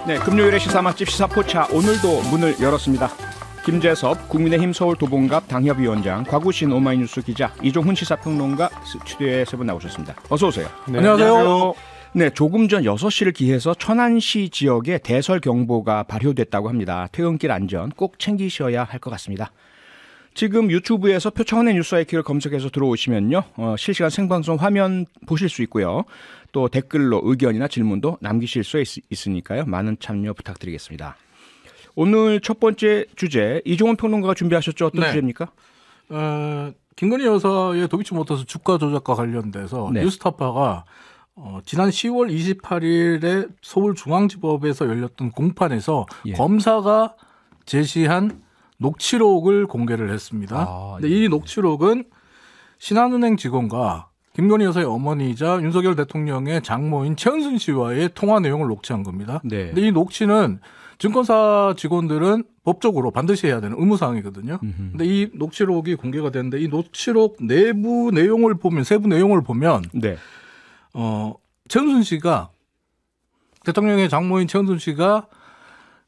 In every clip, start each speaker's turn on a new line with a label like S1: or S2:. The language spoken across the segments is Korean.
S1: 네, 금요일의 시사 맛집 시사포차 오늘도 문을 열었습니다. 김재섭 국민의힘 서울도봉갑 당협위원장, 곽우신 오마이뉴스 기자, 이종훈 시사평론가 스튜디오에 세 분 나오셨습니다. 어서 오세요.
S2: 네, 안녕하세요.
S1: 네, 조금 전 6시를 기해서 천안시 지역에 대설경보가 발효됐다고 합니다. 퇴근길 안전 꼭 챙기셔야 할 것 같습니다. 지금 유튜브에서 표창원의 뉴스아이키를 검색해서 들어오시면요, 실시간 생방송 화면 보실 수 있고요. 또 댓글로 의견이나 질문도 남기실 수 있으니까요. 많은 참여 부탁드리겠습니다. 오늘 첫 번째 주제, 이종훈 평론가가 준비하셨죠? 어떤 주제입니까?
S2: 김건희 여사의 도이치모터스 주가 조작과 관련돼서 뉴스타파가 지난 10월 28일에 서울중앙지법에서 열렸던 공판에서 검사가 제시한 녹취록을 공개를 했습니다. 근데 이 녹취록은 신한은행 직원과 김건희 여사의 어머니이자 윤석열 대통령의 장모인 최은순 씨와의 통화 내용을 녹취한 겁니다. 근데 이 녹취는 증권사 직원들은 법적으로 반드시 해야 되는 의무사항이거든요. 근데 이 녹취록이 공개가 됐는데 이 녹취록 내부 내용을 보면, 세부 내용을 보면 최은순 씨가, 대통령의 장모인 최은순 씨가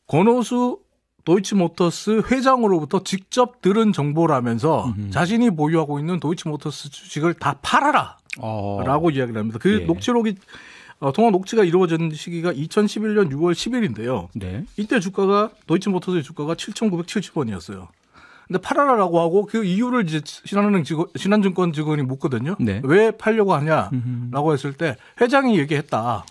S2: 권오수 도이치모터스 회장으로부터 직접 들은 정보라면서 자신이 보유하고 있는 도이치모터스 주식을 다 팔아라 라고 이야기를 합니다. 그 녹취록이, 통화 녹취가 이루어진 시기가 2011년 6월 10일인데요. 이때 주가가, 도이치모터스의 주가가 7,970원이었어요. 근데 팔아라라고 하고 그 이유를 이제 신한증권 직원이 묻거든요. 왜 팔려고 하냐라고 했을 때 회장이 얘기했다.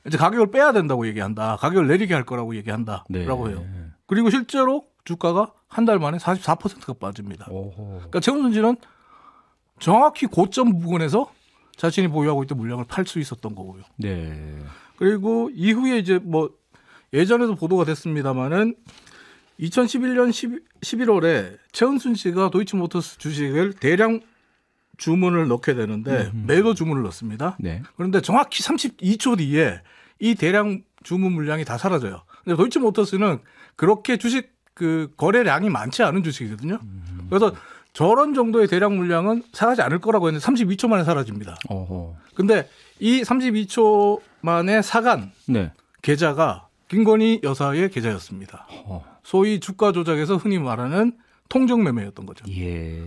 S2: 이제 가격을 빼야 된다고 얘기한다. 가격을 내리게 할 거라고 얘기한다라고 해요. 그리고 실제로 주가가 한 달 만에 44%가 빠집니다. 그러니까 최은순 씨는 정확히 고점 부근에서 자신이 보유하고 있던 물량을 팔 수 있었던 거고요. 그리고 이후에 이제 뭐 예전에도 보도가 됐습니다만은 2011년 11월에 최은순 씨가 도이치모터스 주식을 대량 주문을 넣게 되는데 매도 주문을 넣습니다. 그런데 정확히 32초 뒤에 이 대량 주문 물량이 다 사라져요. 근데 도이치모터스는 그렇게 주식 거래량이 많지 않은 주식이거든요. 그래서 저런 정도의 대량 물량은 사가지 않을 거라고 했는데 32초 만에 사라집니다. 근데 이 32초 만에 사간 계좌가 김건희 여사의 계좌였습니다. 소위 주가 조작에서 흔히 말하는 통정 매매였던 거죠.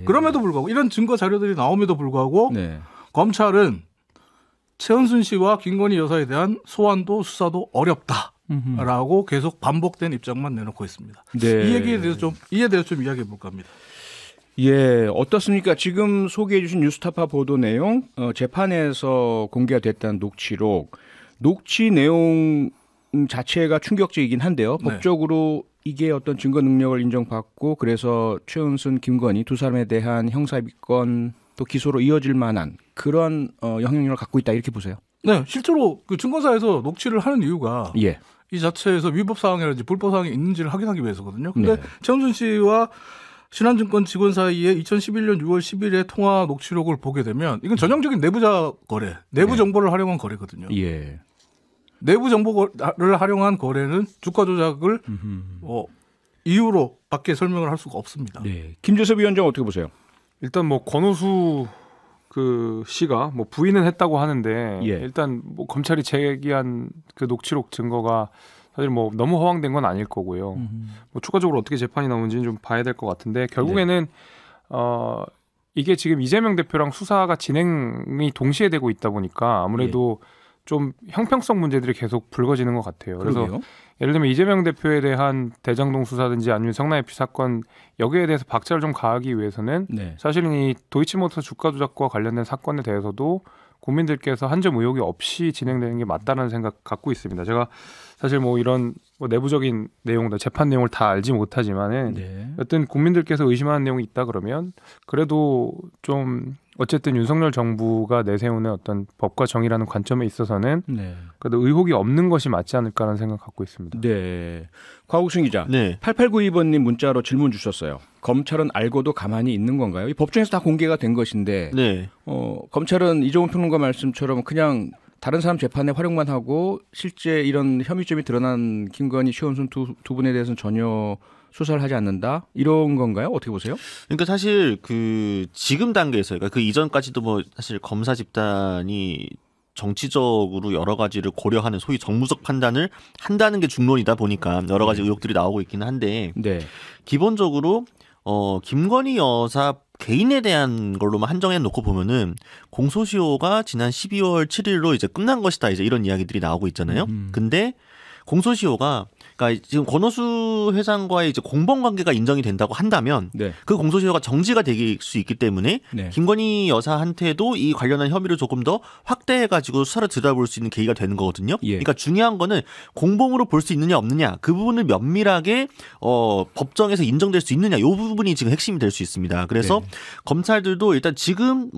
S2: 그럼에도 불구하고, 이런 증거 자료들이 나옴에도 불구하고 검찰은 최은순 씨와 김건희 여사에 대한 소환도 수사도 어렵다라고 계속 반복된 입장만 내놓고 있습니다. 이에 대해서 좀 이야기해 볼까 합니다.
S1: 어떻습니까? 지금 소개해 주신 뉴스타파 보도 내용, 재판에서 공개가 됐다는 녹취록, 녹취 내용 자체가 충격적이긴 한데요. 법적으로 이게 어떤 증거 능력을 인정받고, 그래서 최은순, 김건희 두 사람에 대한 형사입건 또 기소로 이어질 만한 그런 영향력을 갖고 있다, 이렇게 보세요.
S2: 네, 실제로 그 증권사에서 녹취를 하는 이유가 이 자체에서 위법 사항이라든지 불법 사항이 있는지를 확인하기 위해서거든요. 근데 최은순 씨와 신한증권 직원 사이에 2011년 6월 10일에 통화 녹취록을 보게 되면 이건 전형적인 내부자 거래, 내부 정보를 활용한 거래거든요. 내부 정보를 활용한 거래는 주가 조작을 이유로 밖에 설명을 할 수가 없습니다.
S1: 김재섭 위원장 어떻게 보세요?
S3: 일단 뭐 권오수 씨가 뭐 부인은 했다고 하는데 일단 뭐 검찰이 제기한 그 녹취록 증거가 사실 뭐 너무 허황된 건 아닐 거고요. 뭐 추가적으로 어떻게 재판이 나오는지는 좀 봐야 될 것 같은데, 결국에는 이게 지금 이재명 대표랑 수사가 진행이 동시에 되고 있다 보니까 아무래도 좀 형평성 문제들이 계속 불거지는 것 같아요. 그래서 예를 들면 이재명 대표에 대한 대장동 수사든지 아니면 성남FC 사건, 여기에 대해서 박차를 좀 가하기 위해서는 사실은 이 도이치모터스 주가 조작과 관련된 사건에 대해서도 국민들께서 한 점 의혹이 없이 진행되는 게 맞다는 생각 갖고 있습니다. 제가 사실 뭐 이런 뭐 내부적인 내용들, 재판 내용을 다 알지 못하지만은 어떤 국민들께서 의심하는 내용이 있다 그러면 그래도 좀 어쨌든 윤석열 정부가 내세우는 어떤 법과 정의라는 관점에 있어서는 그래도 의혹이 없는 것이 맞지 않을까라는 생각 갖고 있습니다.
S1: 곽욱순 기자, 8892번님 문자로 질문 주셨어요. 검찰은 알고도 가만히 있는 건가요? 이 법정에서 다 공개가 된 것인데 검찰은 이종훈 평론가 말씀처럼 그냥 다른 사람 재판에 활용만 하고 실제 이런 혐의점이 드러난 김건희, 최은순 두 분에 대해서는 전혀 수사를 하지 않는다, 이런 건가요? 어떻게 보세요?
S4: 그러니까 사실 그 지금 단계에서, 그러니까 그 이전까지도 뭐 사실 검사 집단이 정치적으로 여러 가지를 고려하는 소위 정무적 판단을 한다는 게 중론이다 보니까 여러 가지 의혹들이 나오고 있기는 한데
S1: 네.
S4: 기본적으로 김건희 여사 개인에 대한 걸로만 한정해 놓고 보면은 공소시효가 지난 12월 7일로 이제 끝난 것이다 이제 이런 이야기들이 나오고 있잖아요. 근데 공소시효가 그러니까 지금 권오수 회장과의 이제 공범 관계가 인정이 된다고 한다면
S1: 네.
S4: 그 공소시효가 정지가 될 수 있기 때문에
S1: 네.
S4: 김건희 여사한테도 이 관련한 혐의를 조금 더 확대해가지고 수사를 들여다볼 수 있는 계기가 되는 거거든요.
S1: 예.
S4: 그러니까 중요한 거는 공범으로 볼 수 있느냐 없느냐 그 부분을 면밀하게 법정에서 인정될 수 있느냐 이 부분이 지금 핵심이 될 수 있습니다. 그래서
S1: 네.
S4: 검찰들도 일단 지금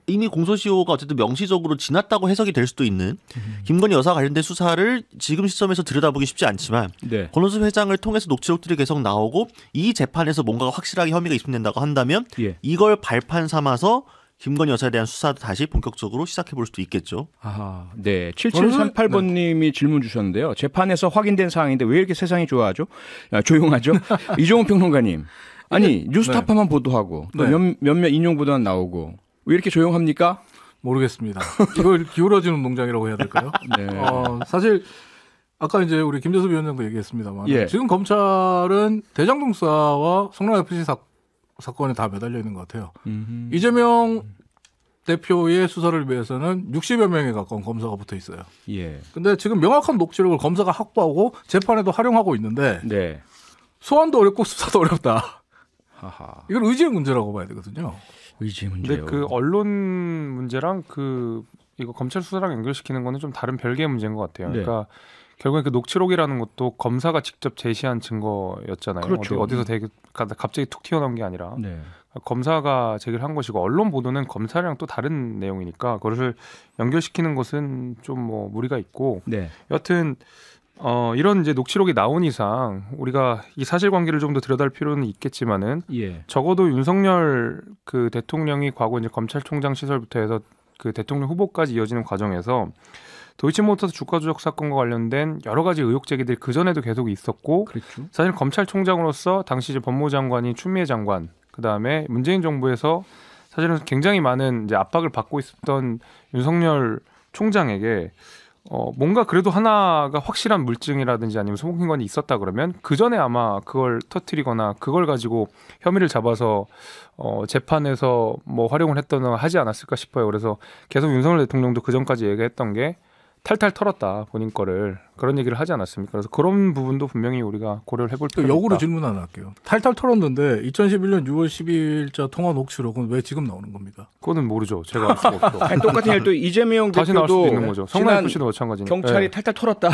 S4: 이미 공소시효가 어쨌든 명시적으로 지났다고 해석이 될 수도 있는 김건희 여사 관련된 수사를 지금 시점에서 들여다보기 쉽지 않지만
S1: 네.
S4: 권오수 회장을 통해서 녹취록들이 계속 나오고 이 재판에서 뭔가가 확실하게 혐의가 입증된다고 한다면
S1: 예.
S4: 이걸 발판 삼아서 김건희 여사에 대한 수사도 다시 본격적으로 시작해 볼 수도 있겠죠.
S1: 아, 네. 7738번님이 질문 주셨는데요. 재판에서 확인된 사항인데 왜 이렇게 세상이 조용하죠? 이종훈 평론가님. 아니 뉴스타파만 보도하고 또 몇몇 인용 보도만 나오고 왜 이렇게 조용합니까?
S2: 모르겠습니다. 이걸 기울어지는 농장이라고 해야 될까요?
S1: 네.
S2: 사실 아까 이제 우리 김재섭 위원장도 얘기했습니다만
S1: 예.
S2: 지금 검찰은 대장동 수사와 성남FC 사건에 다 매달려 있는 것 같아요. 이재명 대표의 수사를 위해서는 60여 명에 가까운 검사가 붙어 있어요.
S1: 예.
S2: 근데 지금 명확한 녹취록을 검사가 확보하고 재판에도 활용하고 있는데
S1: 네.
S2: 소환도 어렵고 수사도 어렵다.
S1: 하하.
S2: 이건 의지의 문제라고 봐야 되거든요.
S1: 의지 문제요.
S3: 근데 그 언론 문제랑 이거 검찰 수사랑 연결시키는 거는 좀 다른 별개의 문제인 것 같아요.
S1: 네.
S3: 그러니까 결국에 그 녹취록이라는 것도 검사가 직접 제시한 증거였잖아요.
S1: 그렇죠.
S3: 어디서 되게 갑자기 툭 튀어나온 게 아니라
S1: 네.
S3: 검사가 제기를 한 것이고 언론 보도는 검찰이랑 또 다른 내용이니까 그것을 연결시키는 것은 좀 무리가 있고
S1: 네.
S3: 여하튼 이런 이제 녹취록이 나온 이상 우리가 이 사실관계를 좀 더 들여다볼 필요는 있겠지만은
S1: 예.
S3: 적어도 윤석열 그 대통령이 과거 이제 검찰총장 시절부터 해서 그 대통령 후보까지 이어지는 과정에서 도이치모터스 주가 조작 사건과 관련된 여러 가지 의혹 제기들이 그 전에도 계속 있었고,
S1: 그렇죠.
S3: 사실 검찰총장으로서 당시 이제 법무장관이 추미애 장관, 그 다음에 문재인 정부에서 사실은 굉장히 많은 이제 압박을 받고 있었던 윤석열 총장에게 뭔가 그래도 하나가 확실한 물증이라든지 아니면 소목인권이 있었다 그러면 그 전에 아마 그걸 터뜨리거나 그걸 가지고 혐의를 잡아서 재판에서 뭐 활용을 했거나 하지 않았을까 싶어요. 그래서 계속 윤석열 대통령도 그 전까지 얘기했던 게 탈탈 털었다 본인 거를 그런 얘기를 하지 않았습니까? 그래서 그런 부분도 분명히 우리가 고려를 해볼 필요가 있다.
S2: 역으로 질문 하나 할게요. 탈탈 털었는데 2011년 6월 12일자 통화 녹취록은 왜 지금 나오는 겁니까?
S3: 그거는 모르죠. 제가 알 수가 없죠.
S1: 아니, 똑같은 일도 이재명
S3: 다시 나올 수도
S1: 대표도
S3: 있는 거죠. 성남FC도 마찬가지니까.
S1: 경찰이 탈탈 털었다.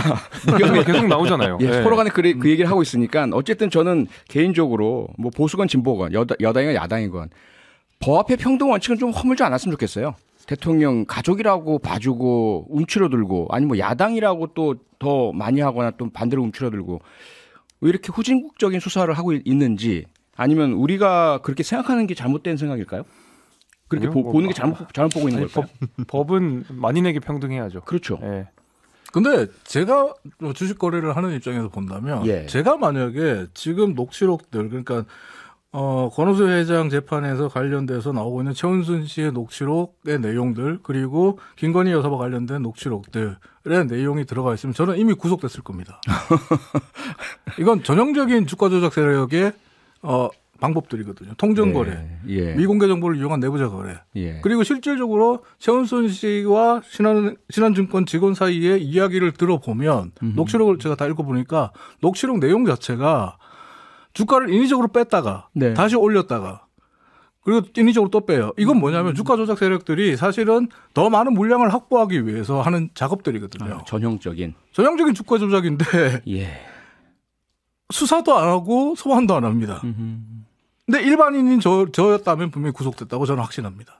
S3: 계속 나오잖아요.
S1: 예, 서로 간에 그 얘기를 하고 있으니까 어쨌든 저는 개인적으로 뭐 보수건 진보건 여당이건 야당이건 법 앞에 평등 원칙은 좀 허물지 않았으면 좋겠어요. 대통령 가족이라고 봐주고 움츠러들고 아니 뭐 야당이라고 또 더 많이 하거나 또 반대로 움츠러들고 왜 이렇게 후진국적인 수사를 하고 있는지 아니면 우리가 그렇게 생각하는 게 잘못된 생각일까요? 그렇게
S3: 아니요,
S1: 보는 게 잘못 보고 있는 걸까요?
S3: 법은 만인에게 평등해야죠.
S1: 그렇죠.
S3: 예.
S2: 근데 제가 주식 거래를 하는 입장에서 본다면
S1: 예.
S2: 제가 만약에 지금 녹취록들 그러니까 권오수 회장 재판에서 관련돼서 나오고 있는 최은순 씨의 녹취록의 내용들 그리고 김건희 여사와 관련된 녹취록들의 내용이 들어가 있으면 저는 이미 구속됐을 겁니다. 이건 전형적인 주가 조작 세력의 방법들이거든요. 통정거래,
S1: 예.
S2: 미공개 정보를 이용한 내부자 거래.
S1: 예.
S2: 그리고 실질적으로 최은순 씨와 신한증권 직원 사이의 이야기를 들어보면 녹취록을 제가 다 읽어보니까 녹취록 내용 자체가 주가를 인위적으로 뺐다가
S1: 네.
S2: 다시 올렸다가 그리고 인위적으로 또 빼요. 이건 뭐냐면 주가 조작 세력들이 사실은 더 많은 물량을 확보하기 위해서 하는 작업들이거든요.
S1: 전형적인
S2: 주가 조작인데
S1: 예.
S2: 수사도 안 하고 소환도 안 합니다. 근데 일반인인 저였다면 분명히 구속됐다고 저는 확신합니다.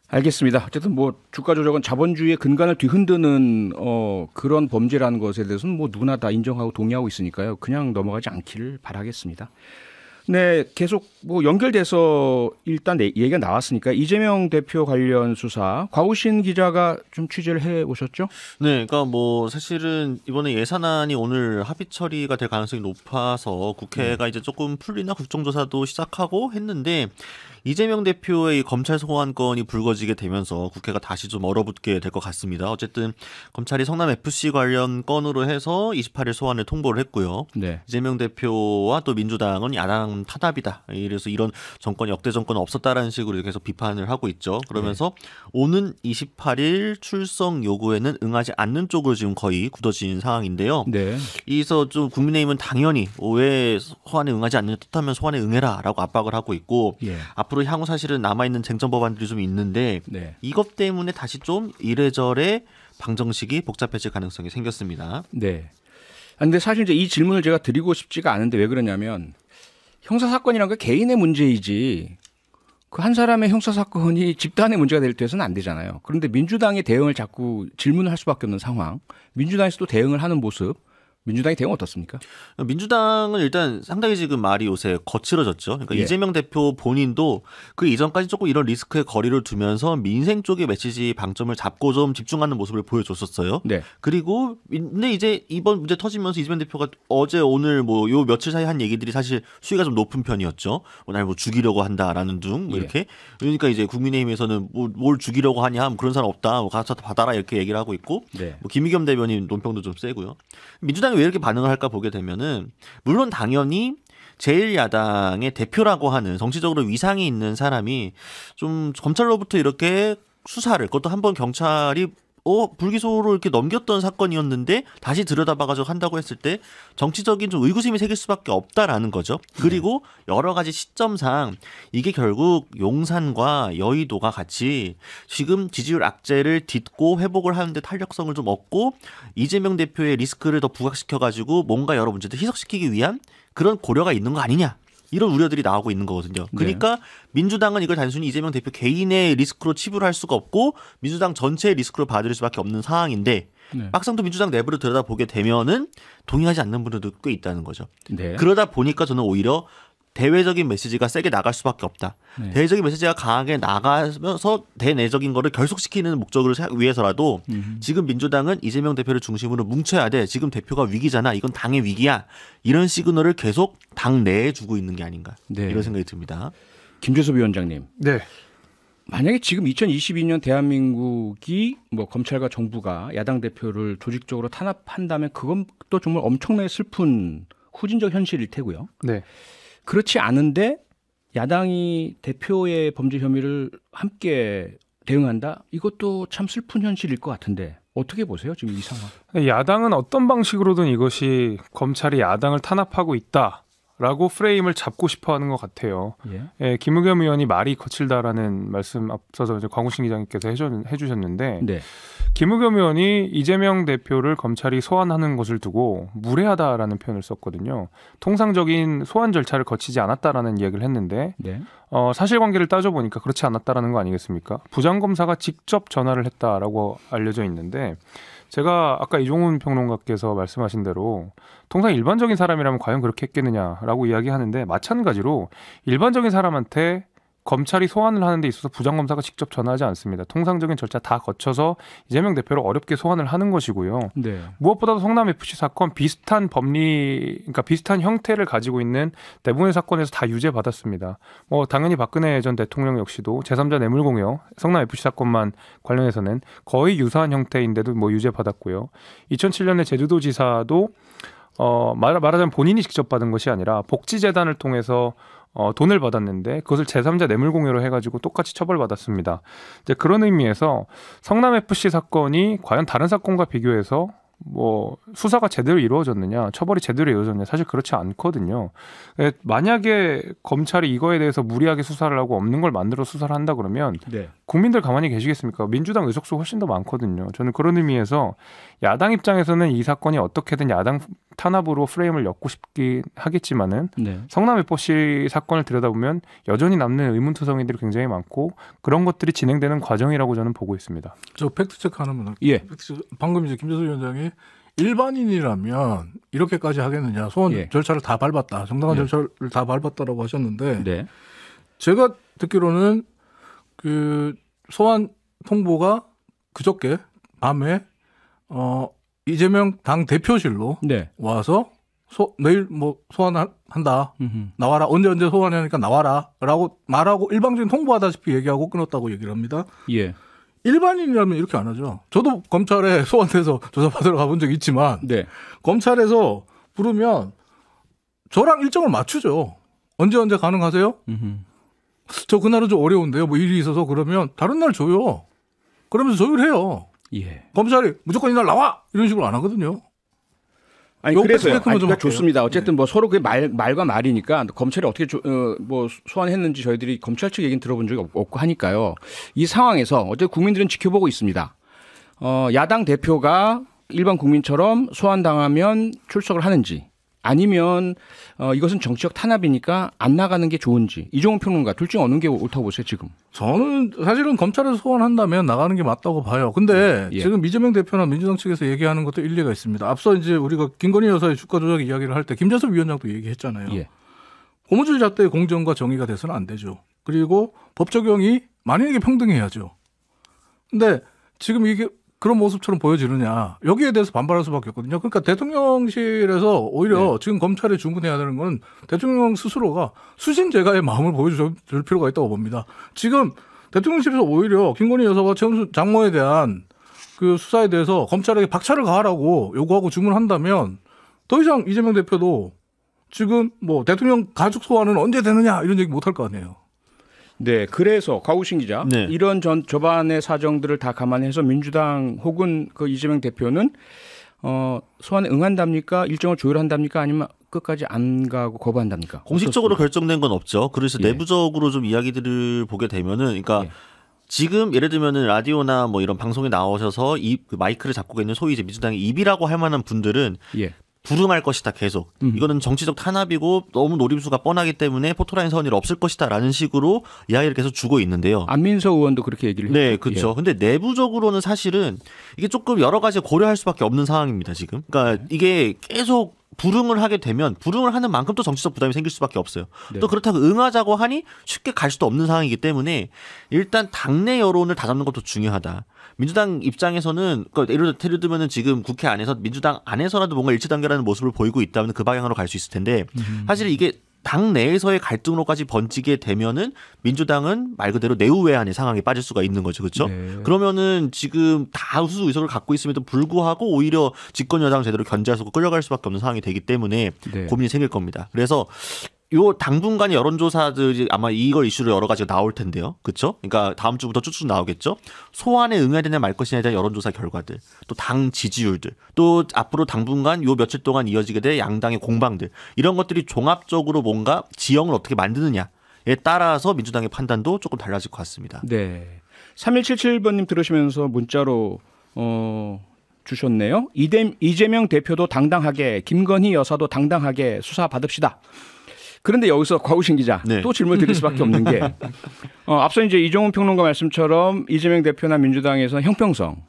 S1: 알겠습니다. 어쨌든 뭐 주가 조작은 자본주의의 근간을 뒤흔드는 그런 범죄라는 것에 대해서는 뭐 누구나 다 인정하고 동의하고 있으니까요. 그냥 넘어가지 않기를 바라겠습니다. 네, 계속 뭐 연결돼서 일단 얘기가 나왔으니까 이재명 대표 관련 수사 곽우신 기자가 좀 취재를 해 오셨죠?
S4: 네, 그러니까 뭐 사실은 이번에 예산안이 오늘 합의 처리가 될 가능성이 높아서 국회가 이제 조금 풀리나 국정조사도 시작하고 했는데 이재명 대표의 검찰 소환건이 불거지게 되면서 국회가 다시 좀 얼어붙게 될 것 같습니다. 어쨌든 검찰이 성남 FC 관련 건으로 해서 28일 소환을 통보를 했고요. 네. 이재명 대표와 또 민주당은 야당 탄압이다. 이래서 이런 정권이 역대 정권은 없었다라는 식으로 계속 비판을 하고 있죠. 그러면서 오는 28일 출석 요구에는 응하지 않는 쪽으로 지금 거의 굳어진 상황인데요. 네. 이에서 좀 국민의힘은 당연히 왜 소환에 응하지 않는 뜻하면 소환에 응해라라고 압박을 하고 있고 앞으로 향후 사실은 남아있는 쟁점 법안들이 좀 있는데 이것 때문에 다시 좀 이래저래 방정식이 복잡해질 가능성이 생겼습니다.
S1: 네. 근데 사실 이제 이 질문을 제가 드리고 싶지가 않은데 왜 그러냐면 형사사건이란 게 개인의 문제이지 그 한 사람의 형사사건이 집단의 문제가 될 때서는 안 되잖아요. 그런데 민주당의 대응을 자꾸 질문을 할 수밖에 없는 상황. 민주당에서도 대응을 하는 모습. 민주당의 대응 어떻습니까?
S4: 민주당은 일단 상당히 지금 말이 요새 거칠어졌죠. 그러니까 이재명 대표 본인도 그 이전까지 조금 이런 리스크에 거리를 두면서 민생 쪽의 메시지 방점을 잡고 좀 집중하는 모습을 보여줬었어요. 네. 그리고 근데 이제 이번 문제 터지면서 이재명 대표가 어제 오늘 뭐 요 며칠 사이 한 얘기들이 사실 수위가 좀 높은 편이었죠. 날 뭐 죽이려고 한다라는 등 뭐 이렇게. 그러니까 이제 국민의힘에서는 뭘 죽이려고 하냐, 뭐 그런 사람 없다, 뭐 가서 받아라 이렇게 얘기를 하고 있고. 네. 뭐 김의겸 대변인 논평도 좀 세고요. 민주당 왜 이렇게 반응을 할까 보게 되면은 물론 당연히 제1야당의 대표라고 하는 정치적으로 위상이 있는 사람이 좀 검찰로부터 이렇게 수사를 그것도 한번 경찰이 불기소로 이렇게 넘겼던 사건이었는데 다시 들여다봐가지고 한다고 했을 때 정치적인 좀 의구심이 생길 수밖에 없다라는 거죠. 그리고 여러 가지 시점상 이게 결국 용산과 여의도가 같이 지금 지지율 악재를 딛고 회복을 하는데 탄력성을 좀 얻고 이재명 대표의 리스크를 더 부각시켜가지고 뭔가 여러 문제들 희석시키기 위한 그런 고려가 있는 거 아니냐. 이런 우려들이 나오고 있는 거거든요. 그러니까 민주당은 이걸 단순히 이재명 대표 개인의 리스크로 치부할 수가 없고 민주당 전체의 리스크로 봐줄 수밖에 없는 상황인데 막상 또 민주당 내부를 들여다보게 되면은 동의하지 않는 분들도 꽤 있다는 거죠. 네. 그러다 보니까 저는 오히려 대외적인 메시지가 세게 나갈 수밖에 없다. 네. 대외적인 메시지가 강하게 나가면서 대내적인 거를 결속시키는 목적을 위해서라도 지금 민주당은 이재명 대표를 중심으로 뭉쳐야 돼. 지금 대표가 위기잖아. 이건 당의 위기야. 이런 시그널을 계속 당 내에 주고 있는 게 아닌가. 네. 이런 생각이 듭니다.
S1: 김재섭 위원장님.
S3: 네.
S1: 만약에 지금 2022년 대한민국이 뭐 검찰과 정부가 야당 대표를 조직적으로 탄압한다면 그건 또 정말 엄청나게 슬픈 후진적 현실일 테고요. 네. 그렇지 않은데 야당이 대표의 범죄 혐의를 함께 대응한다? 이것도 참 슬픈 현실일 것 같은데 어떻게 보세요? 지금 이 상황.
S3: 야당은 어떤 방식으로든 이것이 검찰이 야당을 탄압하고 있다라고 프레임을 잡고 싶어하는 것 같아요. 예, 김의겸 의원이 말이 거칠다라는 말씀 앞서서 이제 곽우신 기자님께서 해주셨는데 네. 김의겸 의원이 이재명 대표를 검찰이 소환하는 것을 두고 무례하다라는 표현을 썼거든요. 통상적인 소환 절차를 거치지 않았다라는 이야기를 했는데 네. 사실관계를 따져보니까 그렇지 않았다라는 거 아니겠습니까? 부장검사가 직접 전화를 했다라고 알려져 있는데 제가 아까 이종훈 평론가께서 말씀하신 대로 통상 일반적인 사람이라면 과연 그렇게 했겠느냐라고 이야기하는데 마찬가지로 일반적인 사람한테 검찰이 소환을 하는 데 있어서 부장검사가 직접 전화하지 않습니다. 통상적인 절차 다 거쳐서 이재명 대표를 어렵게 소환을 하는 것이고요. 네. 무엇보다도 성남FC 사건 비슷한 그러니까 비슷한 형태를 가지고 있는 대부분의 사건에서 다 유죄받았습니다. 당연히 박근혜 전 대통령 역시도 제3자 뇌물공여 성남FC 사건만 관련해서는 거의 유사한 형태인데도 유죄받았고요. 2007년에 제주도지사도 말하자면 본인이 직접 받은 것이 아니라 복지재단을 통해서 돈을 받았는데 그것을 제3자 뇌물공여로 해가지고 똑같이 처벌받았습니다. 이제 그런 의미에서 성남FC 사건이 과연 다른 사건과 비교해서 수사가 제대로 이루어졌느냐, 처벌이 제대로 이루어졌느냐, 사실 그렇지 않거든요. 만약에 검찰이 이거에 대해서 무리하게 수사를 하고 없는 걸 만들어 수사를 한다 그러면 네. 국민들 가만히 계시겠습니까? 민주당 의석수 훨씬 더 많거든요. 저는 그런 의미에서 야당 입장에서는 이 사건이 어떻게든 야당 탄압으로 프레임을 엮고 싶긴 하겠지만은 네. 성남FC 사건을 들여다보면 여전히 남는 의문투성이들이 굉장히 많고 그런 것들이 진행되는 과정이라고 저는 보고 있습니다.
S2: 저 팩트체크 하나만 할게요. 방금 이제 김재섭 위원장이 일반인이라면 이렇게까지 하겠느냐. 소환
S1: 예.
S2: 절차를 다 밟았다. 정당한
S1: 예.
S2: 절차를 다 밟았다라고 하셨는데
S1: 네.
S2: 제가 듣기로는 그 소환 통보가 그저께 밤에 이재명 당 대표실로
S1: 네.
S2: 와서 내일 뭐 소환한다.
S1: 음흠.
S2: 나와라. 언제 소환하니까 나와라라고 말하고 일방적인 통보하다시피 얘기하고 끊었다고 얘기를 합니다.
S1: 예.
S2: 일반인이라면 이렇게 안 하죠. 저도 검찰에 소환돼서 조사받으러 가본 적이 있지만
S1: 네.
S2: 검찰에서 부르면 저랑 일정을 맞추죠. 언제 가능하세요?
S1: 음흠.
S2: 저 그날은 좀 어려운데요. 뭐 일이 있어서 그러면 다른 날 줘요. 그러면서 조율해요.
S1: 예.
S2: 검찰이 무조건 이날 나와 이런 식으로 안 하거든요.
S1: 아니 그래서요. 그러니까 좋습니다. 어쨌든 뭐 서로 그 말과 말이니까 검찰이 어떻게 뭐 소환했는지 저희들이 검찰 측 얘기는 들어본 적이 없고 하니까요. 이 상황에서 어쨌든 국민들은 지켜보고 있습니다. 야당 대표가 일반 국민처럼 소환당하면 출석을 하는지 아니면 이것은 정치적 탄압이니까 안 나가는 게 좋은지 이종훈 평론가 둘 중에 어느 게 옳다고 보세요 지금?
S2: 저는 사실은 검찰에서 소환한다면 나가는 게 맞다고 봐요. 근데
S1: 예.
S2: 지금 이재명 대표나 민주당 측에서 얘기하는 것도 일리가 있습니다. 앞서 이제 우리가 김건희 여사의 주가 조작 이야기를 할 때 김재섭 위원장도 얘기했잖아요.
S1: 예.
S2: 고무줄 잣대의 공정과 정의가 돼서는 안 되죠. 그리고 법 적용이 만인에게 평등해야죠. 근데 지금 이게 그런 모습처럼 보여지느냐 여기에 대해서 반발할 수밖에 없거든요. 그러니까 대통령실에서 오히려 지금 검찰에 주문해야 되는 건 대통령 스스로가 수신제가의 마음을 보여줄 필요가 있다고 봅니다. 지금 대통령실에서 오히려 김건희 여사와 최은순 장모에 대한 그 수사에 대해서 검찰에게 박차를 가하라고 요구하고 주문한다면 더 이상 이재명 대표도 지금 뭐 대통령 가족 소환은 언제 되느냐 이런 얘기 못할 거 아니에요.
S1: 네, 그래서 곽우신 기자
S4: 네.
S1: 이런 저반의 사정들을 다 감안해서 민주당 혹은 그 이재명 대표는 소환에 응한답니까? 일정을 조율한답니까? 아니면 끝까지 안 가고 거부한답니까?
S4: 공식적으로
S1: 어떻습니까?
S4: 결정된 건 없죠. 그래서
S1: 예.
S4: 내부적으로 좀 이야기들을 보게 되면은, 그러니까
S1: 예.
S4: 지금 예를 들면은 라디오나 뭐 이런 방송에 나오셔서 그 마이크를 잡고 있는 소위 이제 민주당의 입이라고 할 만한 분들은
S1: 예.
S4: 불응할 것이다 계속. 이거는 정치적 탄압이고 너무 노림수가 뻔하기 때문에 포토라인 선언이 없을 것이다라는 식으로 이야기를 계속 주고 있는데요.
S1: 안민석 의원도 그렇게 얘기를 했죠.
S4: 네, 그렇죠. 근데 내부적으로는 사실은 이게 조금 여러 가지 고려할 수밖에 없는 상황입니다, 지금. 그러니까 이게 계속 불응을 하게 되면 불응을 하는 만큼 또 정치적 부담이 생길 수밖에 없어요.
S1: 네.
S4: 또 그렇다고 응하자고 하니 쉽게 갈 수도 없는 상황이기 때문에 일단 당내 여론을 다잡는 것도 중요하다. 민주당 입장에서는 그러니까 예를 들면은 지금 국회 안에서 민주당 안에서라도 뭔가 일치 단계라는 모습을 보이고 있다면 그 방향으로 갈 수 있을 텐데 사실 이게 당 내에서의 갈등으로까지 번지게 되면은 민주당은 말 그대로 내우외환의 상황에 빠질 수가 있는 거죠, 그렇죠?
S1: 네.
S4: 그러면은 지금 다수 의석을 갖고 있음에도 불구하고 오히려 집권 여당을 제대로 견제할 수 없고 끌려갈 수밖에 없는 상황이 되기 때문에
S1: 네.
S4: 고민이 생길 겁니다. 그래서 요 당분간의 여론조사들이 아마 이걸 이슈로 여러 가지가 나올 텐데요. 그렇죠? 그러니까 다음 주부터 쭉쭉 나오겠죠. 소환에 응해야 되냐 말 것이냐에 대한 여론조사 결과들, 또 당 지지율들, 또 앞으로 당분간 요 며칠 동안 이어지게 될 양당의 공방들, 이런 것들이 종합적으로 뭔가 지형을 어떻게 만드느냐에 따라서 민주당의 판단도 조금 달라질 것 같습니다.
S1: 네. 3177번님 들으시면서 문자로 주셨네요. 이재명 대표도 당당하게, 김건희 여사도 당당하게 수사 받읍시다. 그런데 여기서 곽우신 기자
S4: 네.
S1: 또 질문 드릴 수밖에 없는 게 앞서 이제 이종훈 평론가 말씀처럼 이재명 대표나 민주당에서 형평성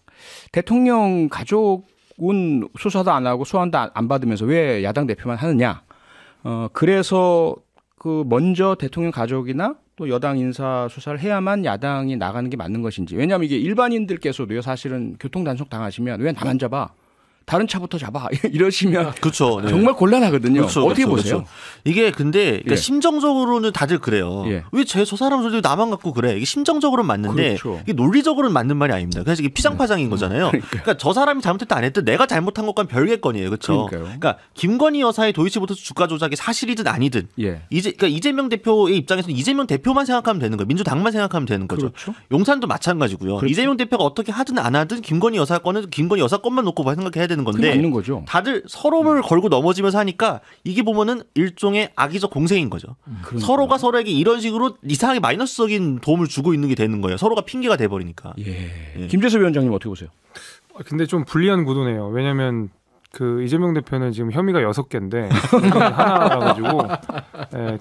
S1: 대통령 가족은 수사도 안 하고 소환도 안 받으면서 왜 야당 대표만 하느냐. 그래서 그 먼저 대통령 가족이나 또 여당 인사 수사를 해야만 야당이 나가는 게 맞는 것인지. 왜냐하면 이게 일반인들께서도요 사실은 교통 단속 당하시면 왜 나만 잡아? 다른 차부터 잡아 이러시면
S4: 그렇죠. 네.
S1: 정말 곤란하거든요.
S4: 그렇죠,
S1: 어떻게
S4: 그렇죠,
S1: 보세요?
S4: 그렇죠. 이게 근데 그러니까
S1: 예.
S4: 심정적으로는 다들 그래요.
S1: 예.
S4: 왜 저 사람 소리 나만 갖고 그래? 이게 심정적으로는 맞는데
S1: 그렇죠.
S4: 이게 논리적으로는 맞는 말이 아닙니다. 그래서 이게 피상파장인 거잖아요. 그러니까 저 사람이 잘못했다 안 했든 내가 잘못한 것과는 별개 건이에요. 그렇죠? 그러니까 김건희 여사의 도이치모터스 주가 조작이 사실이든 아니든
S1: 예.
S4: 그러니까 이재명 대표의 입장에서는 이재명 대표만 생각하면 되는 거예요. 민주당만 생각하면 되는 거죠.
S1: 그렇죠.
S4: 용산도 마찬가지고요.
S1: 그렇죠.
S4: 이재명 대표가 어떻게 하든 안 하든 김건희 여사 건은 김건희 여사 건만 놓고 생각해야 되는
S1: 그게
S4: 건데
S1: 맞는 거죠.
S4: 다들 서로를 걸고 넘어지면서 하니까 이게 보면은 일종의 악의적 공세인 거죠.
S1: 그러니까요.
S4: 서로가 서로에게 이런 식으로 이상하게 마이너스적인 도움을 주고 있는 게 되는 거예요. 서로가 핑계가 돼버리니까.
S1: 예. 김재섭 위원장님 어떻게 보세요?
S3: 근데 좀 불리한 구도네요. 왜냐하면 그 이재명 대표는 지금 혐의가 6개인데 하나라 가지고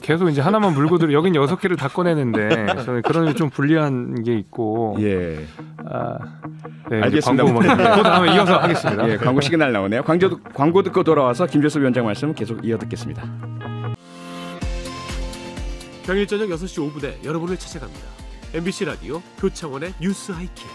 S3: 계속 이제 하나만 물고 들어 여긴 6개를 다 꺼내는데 저는 그런 좀 불리한 게 있고
S1: 예.
S3: 네,
S1: 알겠습니다.
S3: 그 다음에 이어서 하겠습니다.
S1: 예, 광고 시그널 나오네요. 광고 듣고 돌아와서 김재섭 위원장 말씀 계속 이어듣겠습니다.
S5: 평일 저녁 6시 5분에 여러분을 찾아갑니다. MBC 라디오 표창원의 뉴스 하이킥.